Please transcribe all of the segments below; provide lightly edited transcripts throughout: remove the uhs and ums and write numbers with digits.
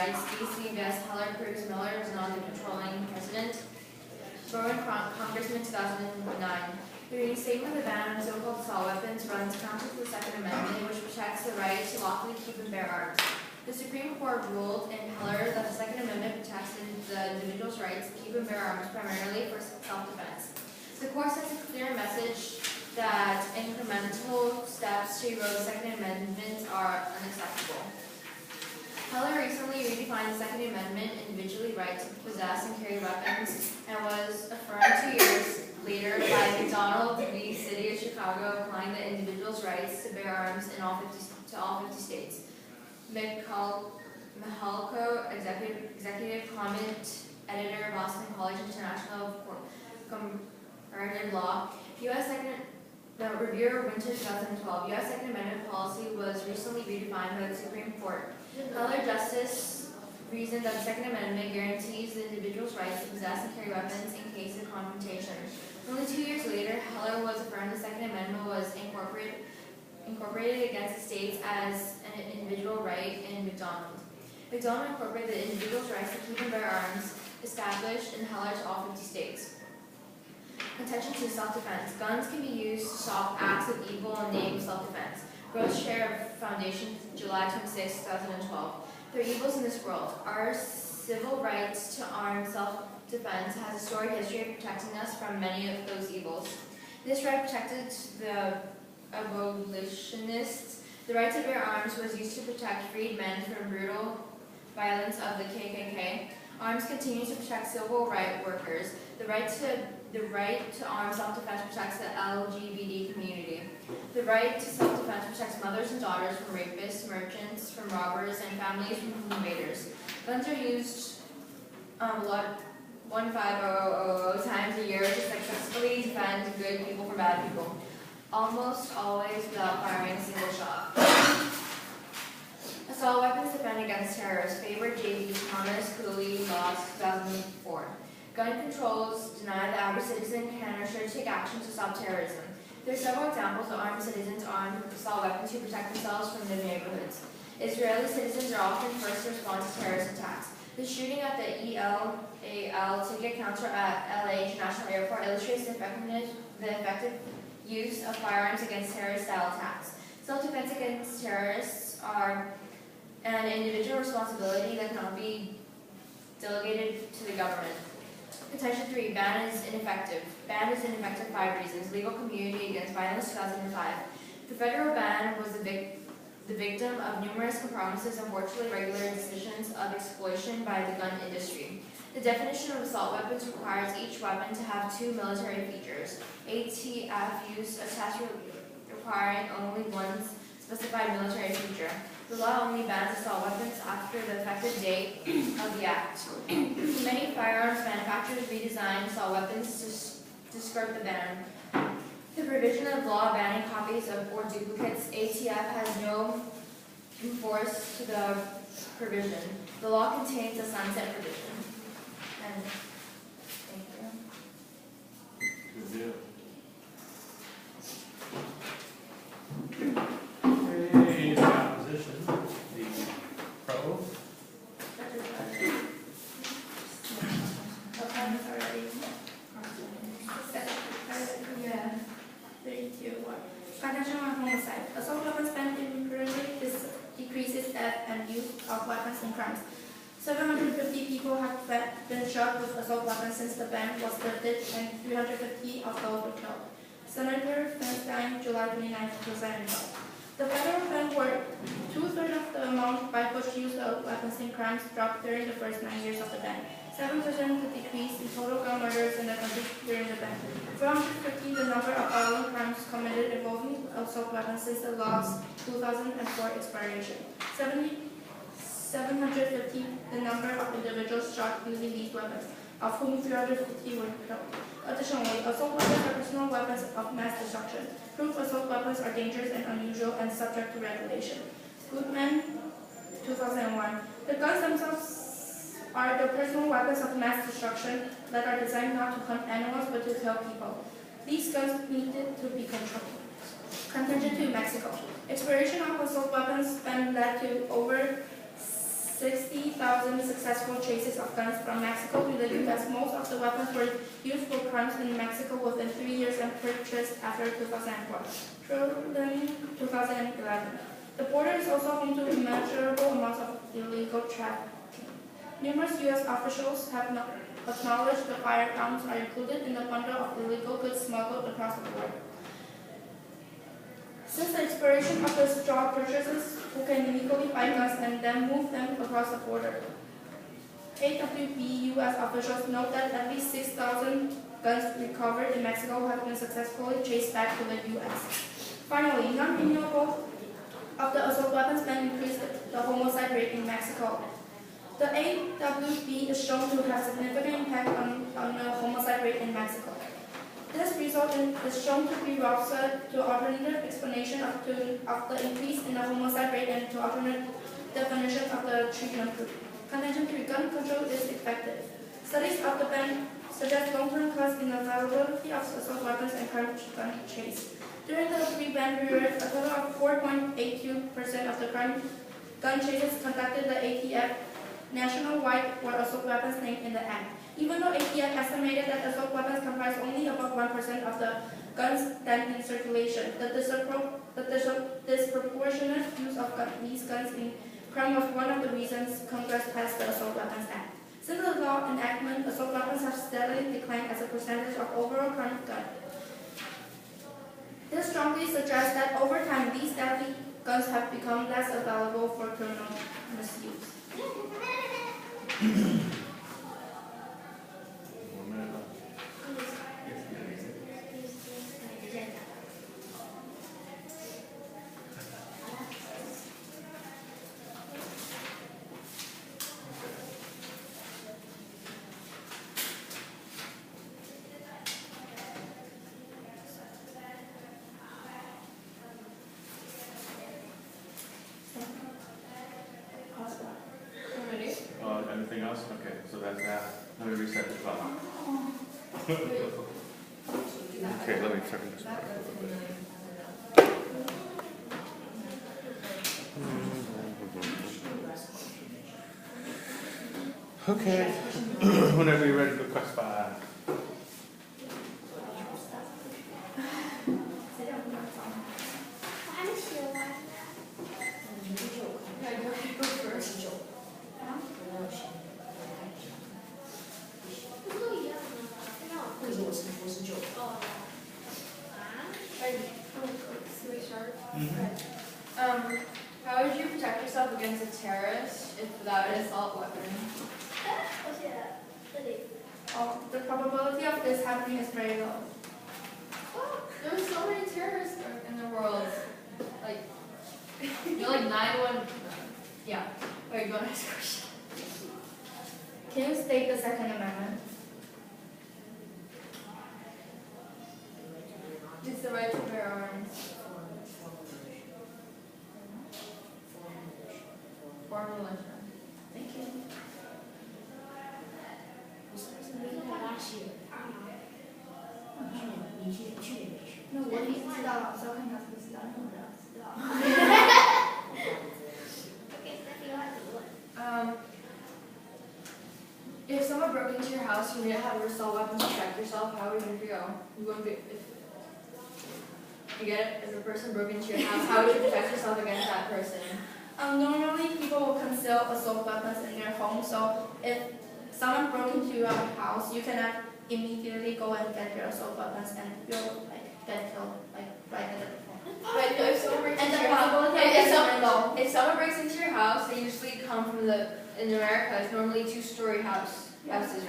United States, the U.S. Heller proves Miller is not the controlling president. Berwin Congressman 2009. The reinstatement of the ban on so-called assault weapons runs counter to the Second Amendment, which protects the right to lawfully keep and bear arms. The Supreme Court ruled in Heller that the Second Amendment protects the individual's right to keep and bear arms primarily for self-defense. The court sends a clear message that incremental steps to erode the Second Amendment are unacceptable. Heller recently redefined the Second Amendment individually right to possess and carry weapons and was affirmed 2 years later by McDonald v. City of Chicago, applying the individual's rights to bear arms in all 50 states. Mihalko, executive comment editor, Boston College International Comparative Law. U.S. Review Winter 2012. U.S. Second Amendment policy was recently redefined by the Supreme Court. Heller Justice reasoned that the Second Amendment guarantees the individual's rights to possess and carry weapons in case of confrontation. Only 2 years later, Heller was affirmed the Second Amendment was incorporated against the states as an individual right in McDonald. McDonald incorporated the individual's rights to keep and bear arms established in Heller to all 50 states. Contention to self-defense. Guns can be used to stop acts of evil and name self-defense. Gross Share Foundation, July 26, 2012. There are evils in this world. Our civil rights to armed self-defense has a storied history of protecting us from many of those evils. This right protected the abolitionists. The right to bear arms was used to protect freed men from brutal violence of the KKK. Arms continue to protect civil rights workers. The right to armed self-defense protects the LGBT community. The right to self-defense protects mothers and daughters from rapists, merchants, from robbers, and families from invaders. Guns are used 1,500 times a year to successfully defend good people from bad people, almost always without firing a single shot. Assault weapons defend against terrorists. Favorite J.B. Thomas, Cooley, Laws, 2004. Gun controls deny the average citizen can or should take action to stop terrorism. There are several examples of armed citizens armed with assault weapons to protect themselves from their neighborhoods. Israeli citizens are often first to respond to terrorist attacks. The shooting at the ELAL ticket counter at LA International Airport illustrates the effective use of firearms against terrorist-style attacks. Self-defense against terrorists are an individual responsibility that cannot be delegated to the government. Contention 3, ban is ineffective. Ban is ineffective for 5 reasons. Legal Community Against Violence, 2005. The federal ban was the victim of numerous compromises and virtually regular decisions of exploitation by the gun industry. The definition of assault weapons requires each weapon to have 2 military features. ATF use a test requiring only one specified military feature. The law only bans assault weapons after the effective date of the act. Many firearms manufacturers redesign assault weapons to skirt the ban. The provision of law banning copies of or duplicates, ATF has no enforce to the provision. The law contains a sunset provision. And thank you. Good deal. Okay, the opposition, the pro. Yeah. 32. Contention on homicide. Assault weapons ban imperfectly decreases death and use of weapons in crimes. 750 people have been shot with assault weapons since the ban was lifted, and 350 of those were killed. Senator Feinstein, July 29, 2012. The federal ban worked. 2/3 of the amount by which use of weapons in crimes dropped during the first 9 years of the ban. 7% the decrease in total gun murders in the country during the ban. 450 the number of violent crimes committed involving assault weapons since the law's 2004 expiration. 750 the number of individuals shot using these weapons, of whom 350 were killed. Additionally, assault weapons are personal weapons of mass destruction. Proof assault weapons are dangerous and unusual and subject to regulation. Goodman, 2001. The guns themselves are the personal weapons of mass destruction that are designed not to hunt animals but to kill people. These guns needed to be controlled. Contention to Mexico. Expiration of assault weapons ban led to over 60,000 successful chases of guns from Mexico to the U.S. Most of the weapons were used for crimes in Mexico within 3 years and purchased after 2004, through 2011. The border is also home to immeasurable amounts of illegal trafficking. Numerous U.S. officials have acknowledged the firearms are included in the bundle of illegal goods smuggled across the border. Since the expiration of the straw purchases, who can legally buy guns and then move them across the border. AWB U.S. officials note that at least 6,000 guns recovered in Mexico have been successfully chased back to the U.S. Finally, non-renewable of the assault weapons ban increased the homicide rate in Mexico. The AWB is shown to have significant impact on the homicide rate in Mexico. This result is shown to be offset to alternative explanation of the increase in the homicide rate and to alternate definition of the treatment group. Contention 3. Gun control is effective. Studies of the ban suggest long-term cuts in the availability of assault weapons and crime gun chase. During the pre-ban period, a total of 4.82% of the crime gun chases conducted the ATF nationwide were assault weapons named in the act. Even though ATF estimated that assault weapons comprise only about 1% of the guns then in circulation, the disproportionate use of these guns in crime was one of the reasons Congress passed the Assault Weapons Act. Since the law enactment, assault weapons have steadily declined as a percentage of overall crime gun. This strongly suggests that over time, these deadly guns have become less available for criminal misuse. Anything else? Okay, so that's that. Let me reset the clock. Okay, let me turn this back a little bit. Okay, whenever you're ready for quest 5. How would you protect yourself against a terrorist without an assault weapon? The probability of this happening is very low. There's so many terrorists in the world. Like, you're like 9-1. Yeah. Wait, go next question. Can you state the Second Amendment? It's the right to bear arms. Foreign religion. Thank you. No， 我已经知道了，所以我看他是不是知道，我知道。If someone broke into your house, you didn't have an assault weapon to protect yourself, how would you feel? You wouldn't be. You get it? If a person broke into your house, how would you protect yourself against that person? Normally, people will conceal assault weapons in their home. So if someone broke into your house, you cannot immediately go and get your assault weapons, and you'll get killed right at the phone. But if someone breaks And into the your house, probability of getting low. if someone breaks into your house, they usually come from in America, it's normally 2-story houses,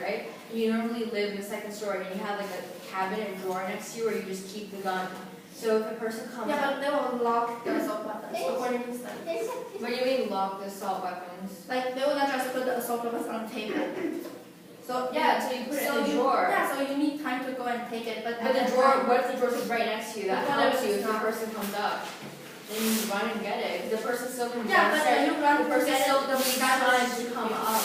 right? And you normally live in the second story, and you have like a cabinet or drawer next to you where you just keep the gun. So if a person comes but they will lock the assault weapons according to studies. What do you mean lock the assault weapons? Like they will not just put the assault weapons on the table. So Yeah, so you put it in the drawer. Yeah, so you need time to go and take it. But the drawer, what if the drawer's right next to you? That What helps if you it's if the not? person comes up. Then you run and get it. The person still can Yeah, but then you run the person get it, still the needs guy time will to shoot come you. up.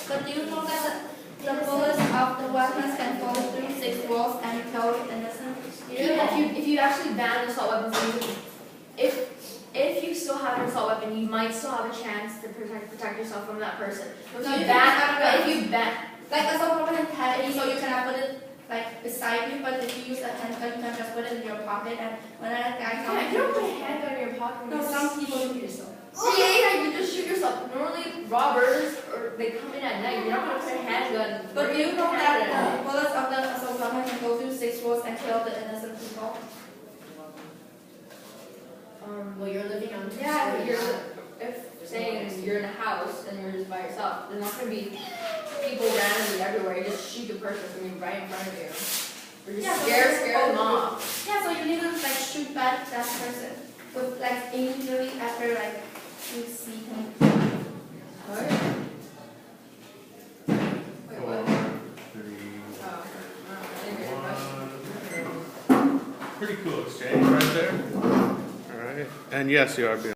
But do you know that the bullets of the weapons can fall through 6 walls and kill innocent? If you actually ban assault weapons, if have an assault weapon, you might still have a chance to protect yourself from that person. But No, if you you ban, can but if you ban, Like assault weapon is heavy, so you cannot put it like beside you. But if you use a handgun, you can just put it in your pocket. And when that guy comes, you don't put a handgun in your pocket. No, you some just people shoot yourself. Yeah, you just shoot yourself. Normally, robbers or they come in at night. You're not gonna put a handgun. But do you know Where that you put it? the bullets of the assault weapon can go through 6 roads and kill the innocent people? Well, you're living on. Yeah, but if saying you're in a house and you're just by yourself, there's not gonna be people randomly everywhere. You just shoot the person from you right in front of you. Or just scare them off. Yeah, so you need to like shoot back that person with like immediately after like you see him. What? Wait, what? 4, 3, Oh, I didn't get your question. 1. Pretty cool exchange right there. All right, and yes, you are being.